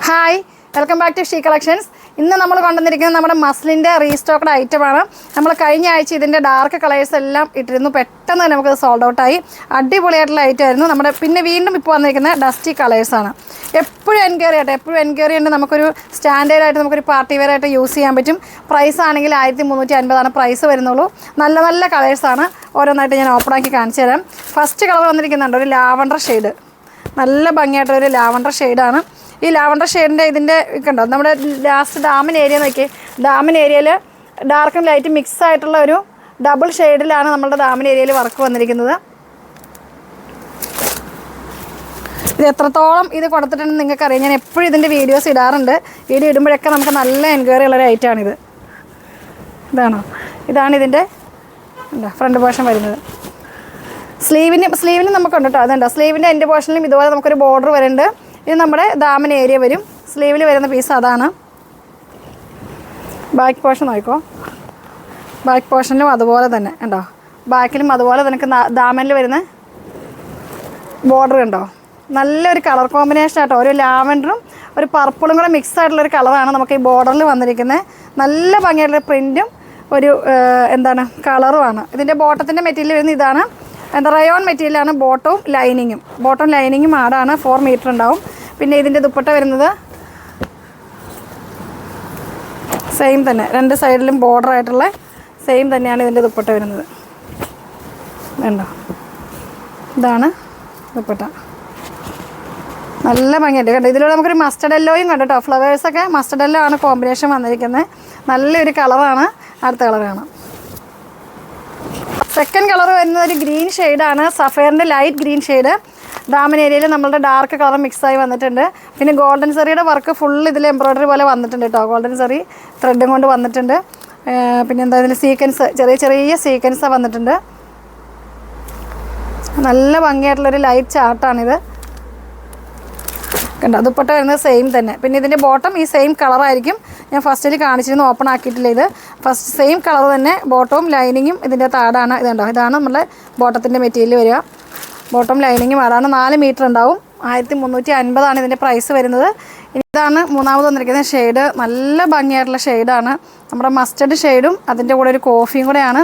Hi, welcome back to She Collections. ഇന്ന് നമ്മൾ കൊണ്ടുവന്നിരിക്കുന്നത് നമ്മുടെ മസ്ലിൻ്റെ റീസ്റ്റോക്ക്ഡ് ഐറ്റമാണ്. നമ്മൾ കഴിഞ്ഞ ആഴ്ച ഇതിൻ്റെ ഡാർക്ക് കളേഴ്സ് എല്ലാം ഇട്ടിരുന്നു. പെട്ടെന്ന് തന്നെ നമുക്കത് സോൾഡ് ഔട്ടായി. അടിപൊളിയായിട്ടുള്ള ഐറ്റമായിരുന്നു. നമ്മുടെ പിന്നെ വീണ്ടും ഇപ്പോൾ വന്നിരിക്കുന്ന ഡസ്റ്റി കളേഴ്സാണ്. എപ്പോഴും എൻക്വയറി ഉണ്ട്. നമുക്കൊരു സ്റ്റാൻഡേർഡായിട്ട് നമുക്കൊരു പാർട്ടി വെയർ ആയിട്ട് യൂസ് ചെയ്യാൻ പറ്റും. പ്രൈസ് ആണെങ്കിൽ 1350 പ്രൈസ് വരുന്നുള്ളൂ. നല്ല നല്ല കളേഴ്സാണ്. ഓരോന്നായിട്ട് ഞാൻ ഓപ്പൺ ആക്കി കാണിച്ചു തരാം. ഫസ്റ്റ് കളർ വന്നിരിക്കുന്നുണ്ട് ഒരു ലാവണ്ടർ ഷെയ്ഡ്. നല്ല ഭംഗിയായിട്ടൊരു ലാവണ്ടർ ഷെയ്ഡാണ്. ഈ ലാവണ്ടർ ഷെയ്ഡിൻ്റെ ഇതിൻ്റെ കണ്ടോ, നമ്മുടെ ലാസ്റ്റ് ഡാമിൻ ഏരിയ നോക്കി. ഡാമിൻ ഏരിയയിൽ ഡാർക്കും ലൈറ്റ് മിക്സ് ആയിട്ടുള്ള ഒരു ഡബിൾ ഷെയ്ഡിലാണ് നമ്മുടെ ഡാമിൻ ഏരിയയിൽ വർക്ക് വന്നിരിക്കുന്നത്. ഇത് എത്രത്തോളം ഇത് കൊടുത്തിട്ടുണ്ടെന്ന് നിങ്ങൾക്കറിയാം. ഞാൻ എപ്പോഴും ഇതിൻ്റെ വീഡിയോസ് ഇടാറുണ്ട്. വീഡിയോ ഇടുമ്പോഴൊക്കെ നമുക്ക് നല്ല എൻക്വയറി ഉള്ളൊരു ഐറ്റമാണിത്. ഇതാണ് ഇതിൻ്റെ ഫ്രണ്ട് പോർഷൻ വരുന്നത്. സ്ലീവിന് നമുക്കുണ്ട് കേട്ടോ. അതുണ്ടോ, സ്ലീവിൻ്റെ എൻ്റെ പോർഷനിലും ഇതുപോലെ നമുക്കൊരു ബോർഡർ വരുന്നുണ്ട്. ഇത് നമ്മുടെ ദാമൻ ഏരിയ വരും. സ്ലീവിൽ വരുന്ന പീസ് അതാണ്. ബാക്ക് പോർഷൻ നോക്കിക്കോ. ബാക്ക് പോർഷനിലും അതുപോലെ തന്നെ ഉണ്ടോ, ബാക്കിലും അതുപോലെ തന്നെ ദാമനിൽ വരുന്ന ബോർഡർ ഉണ്ടോ. നല്ലൊരു കളർ കോമ്പിനേഷൻ ആട്ടോ. ഒരു ലാവൻഡറും ഒരു പർപ്പിളും കൂടെ മിക്സ് ആയിട്ടുള്ളൊരു കളറാണ് നമുക്ക് ഈ ബോർഡറിൽ വന്നിരിക്കുന്നത്. നല്ല ഭംഗിയായിട്ടുള്ള പ്രിൻറ്റും ഒരു കളറുമാണ്. ഇതിൻ്റെ ബോട്ടത്തിൻ്റെ മെറ്റീരിയൽ വരുന്നത് ഇതാണ്. റയോൺ മെറ്റീരിയലാണ്. ബോട്ടവും ലൈനിങ്ങും ആടാണ്. 4 മീറ്റർ ഉണ്ടാവും. പിന്നെ ഇതിൻ്റെ ദുപ്പട്ട വരുന്നത് സെയിം തന്നെ, 2 സൈഡിലും ബോർഡർ ആയിട്ടുള്ള സെയിം തന്നെയാണ് ഇതിൻ്റെ ദുപ്പട്ട വരുന്നത്. വേണ്ടോ, ഇതാണ് ദുപ്പട്ട. നല്ല ഭംഗിയുണ്ട് കണ്ടോ. ഇതിലൂടെ നമുക്കൊരു മസ്റ്റർഡ് യെല്ലോയും കണ്ടോ കേട്ടോ. ഫ്ലവേഴ്സൊക്കെ മസ്റ്റർഡ് യെല്ലോ ആണ് കോമ്പിനേഷൻ വന്നിരിക്കുന്നത്. നല്ലൊരു കളറാണ്. അടുത്ത കളർ കാണാം. സെക്കൻഡ് കളർ വരുന്നത് ഒരു ഗ്രീൻ ഷെയ്ഡാണ്. സഫയറിൻ്റെ ലൈറ്റ് ഗ്രീൻ ഷെയ്ഡ്. ദാമൻ ഏരിയയിൽ നമ്മളുടെ ഡാർക്ക് കളർ മിക്സായി വന്നിട്ടുണ്ട്. പിന്നെ ഗോൾഡൻ സെറിയുടെ വർക്ക് ഫുൾ ഇതിൽ എംബ്രോയ്ഡറി പോലെ വന്നിട്ടുണ്ട് കേട്ടോ. ഗോൾഡൻ സെറി ത്രെഡും കൊണ്ട് വന്നിട്ടുണ്ട്. പിന്നെ ഇതിൽ സീക്വൻസ് ചെറിയ സീക്വൻസ് വന്നിട്ടുണ്ട്. നല്ല ഭംഗിയായിട്ടുള്ളൊരു ലൈറ്റ് ചാർട്ടാണിത് കണ്ടോ. ദുപ്പട്ട വരുന്നത് സെയിം തന്നെ. പിന്നെ ഇതിൻ്റെ ബോട്ടം ഈ സെയിം കളറായിരിക്കും. ഞാൻ ഫസ്റ്റിൽ കാണിച്ചിരുന്നു, ഓപ്പൺ ആക്കിയിട്ടില്ല. ഇത് ഫസ്റ്റ് സെയിം കളർ തന്നെ. ബോട്ടവും ലൈനിങ്ങും ഇതിൻ്റെ താടാണ്. ഇതുണ്ടോ, ഇതാണ് നമ്മുടെ ബോട്ടത്തിൻ്റെ മെറ്റീരിയൽ വരിക. ബോട്ടം ലൈനിങ്ങും ആടാണ്. 4 മീറ്റർ ഉണ്ടാവും. 1350 ഇതിൻ്റെ പ്രൈസ് വരുന്നത്. ഇതാണ് മൂന്നാമത് വന്നിരിക്കുന്ന ഷെയ്ഡ്. നല്ല ഭംഗിയായിട്ടുള്ള ഷെയ്ഡാണ്. നമ്മുടെ മസ്റ്റർഡ് ഷെയ്ഡും അതിൻ്റെ കൂടെ ഒരു കോഫിയും കൂടെയാണ്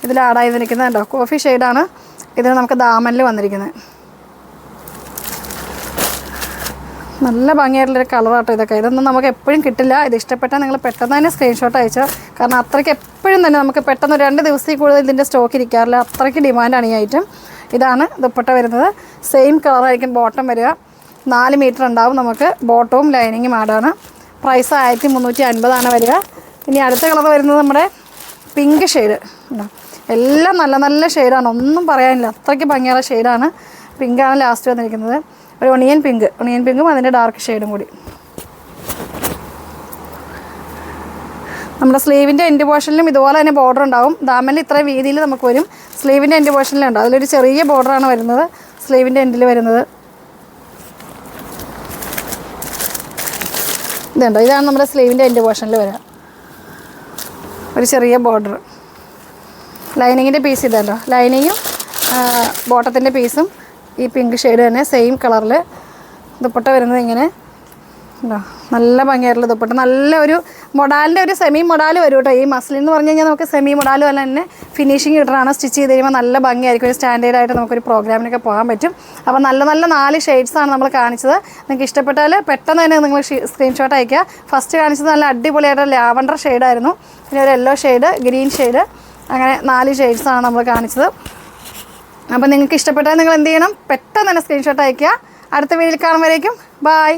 ഇതിൽ ആഡായി നിൽക്കുന്നത് കേട്ടോ. കോഫി ഷെയ്ഡാണ് ഇതിന് നമുക്ക് ദാമനിൽ വന്നിരിക്കുന്നത്. നല്ല ഭംഗിയായിട്ടുള്ളൊരു കളറാട്ടോ ഇതൊക്കെ. ഇതൊന്നും നമുക്ക് എപ്പോഴും കിട്ടില്ല. ഇത് ഇഷ്ടപ്പെട്ടാൽ നിങ്ങൾ പെട്ടെന്ന് തന്നെ സ്ക്രീൻഷോട്ട് അയച്ചോ. കാരണം അത്രയ്ക്ക് എപ്പോഴും തന്നെ നമുക്ക് പെട്ടെന്ന് 2 ദിവസത്തിൽ കൂടുതൽ ഇതിൻ്റെ സ്റ്റോക്ക് ഇരിക്കാറില്ല. അത്രയ്ക്ക് ഡിമാൻഡാണ് ഈ ഐറ്റം. ഇതാണ് ദുപ്പട്ട വരുന്നത്. സെയിം കളറായിരിക്കും ബോട്ടം വരിക. 4 മീറ്റർ ഉണ്ടാവും നമുക്ക്. ബോട്ടവും ലൈനിങ്ങും ആടാണ്. പ്രൈസ് 1350 വരിക. ഇനി അടുത്ത കളർ വരുന്നത് നമ്മുടെ പിങ്ക് ഷെയ്ഡ്. എല്ലാം നല്ല നല്ല ഷെയ്ഡാണ്, ഒന്നും പറയാനില്ല. അത്രയ്ക്ക് ഭംഗിയുള്ള ഷെയ്ഡാണ്. പിങ്കാണ് ലാസ്റ്റ് വന്നിരിക്കുന്നത്. ഒരു ഒണിയൻ പിങ്കും അതിൻ്റെ ഡാർക്ക് ഷെയ്ഡും കൂടി. നമ്മുടെ സ്ലീവിൻ്റെ എൻഡ് പോർഷനിലും ഇതുപോലെ തന്നെ ബോർഡർ ഉണ്ടാവും. ദാമനിൽ ഇത്ര വീതിയിൽ നമുക്ക് വരും. സ്ലീവിൻ്റെ എൻഡ് പോർഷനിലുണ്ട്. അതിലൊരു ചെറിയ ബോർഡറാണ് വരുന്നത് സ്ലീവിൻ്റെ എൻഡിൽ വരുന്നത്. ഇതുണ്ടോ, ഇതാണ് നമ്മുടെ സ്ലീവിൻ്റെ എൻഡ് പോർഷനിൽ വരിക. ഒരു ചെറിയ ബോർഡർ. ലൈനിങ്ങിൻ്റെ പീസ് ഇതുണ്ടോ, ലൈനിങ്ങും ബോട്ടത്തിൻ്റെ പീസും ഈ പിങ്ക് ഷെയ്ഡ് തന്നെ സെയിം കളറിൽ. ദുപ്പട്ട വരുന്നത് ഇങ്ങനെ ഉണ്ടോ. നല്ല ഭംഗിയായിട്ടുള്ള ദുപ്പട്ട. നല്ല ഒരു മൊഡാലിൻ്റെ ഒരു സെമി മൊഡാൽ വരും കേട്ടോ. ഈ മസ്ലിൻ എന്ന് പറഞ്ഞു കഴിഞ്ഞാൽ നമുക്ക് സെമി മൊഡാലും അല്ല തന്നെ ഫിനിഷിങ് കിട്ടണമാണ്. സ്റ്റിച്ച് ചെയ്ത് കഴിയുമ്പോൾ നല്ല ഭംഗിയായിരിക്കും. ഒരു സ്റ്റാൻഡേർഡായിട്ട് നമുക്കൊരു പ്രോഗ്രാമിനൊക്കെ പോകാൻ പറ്റും. അപ്പോൾ നല്ല നല്ല 4 ഷെയ്ഡ്സാണ് നമ്മൾ കാണിച്ചത്. നിങ്ങൾക്ക് ഇഷ്ടപ്പെട്ടാൽ പെട്ടെന്ന് തന്നെ നിങ്ങൾ സ്ക്രീൻഷോട്ട് അയയ്ക്കുക. ഫസ്റ്റ് കാണിച്ചത് നല്ല അടിപൊളിയായിട്ട് ലാവണ്ടർ ഷെയ്ഡായിരുന്നു. പിന്നെ ഒരു യെല്ലോ ഷെയ്ഡ്, ഗ്രീൻ ഷെയ്ഡ്, അങ്ങനെ 4 ഷെയ്ഡ്സാണ് നമ്മൾ കാണിച്ചത്. അപ്പോൾ നിങ്ങൾക്ക് ഇഷ്ടപ്പെട്ടാൽ നിങ്ങൾ എന്ത് ചെയ്യണം, പെട്ടെന്ന് തന്നെ സ്ക്രീൻഷോട്ട് അയയ്ക്കുക. അടുത്ത വീഡിയോയിൽ കാണുമ്പോഴേക്കും ബൈ.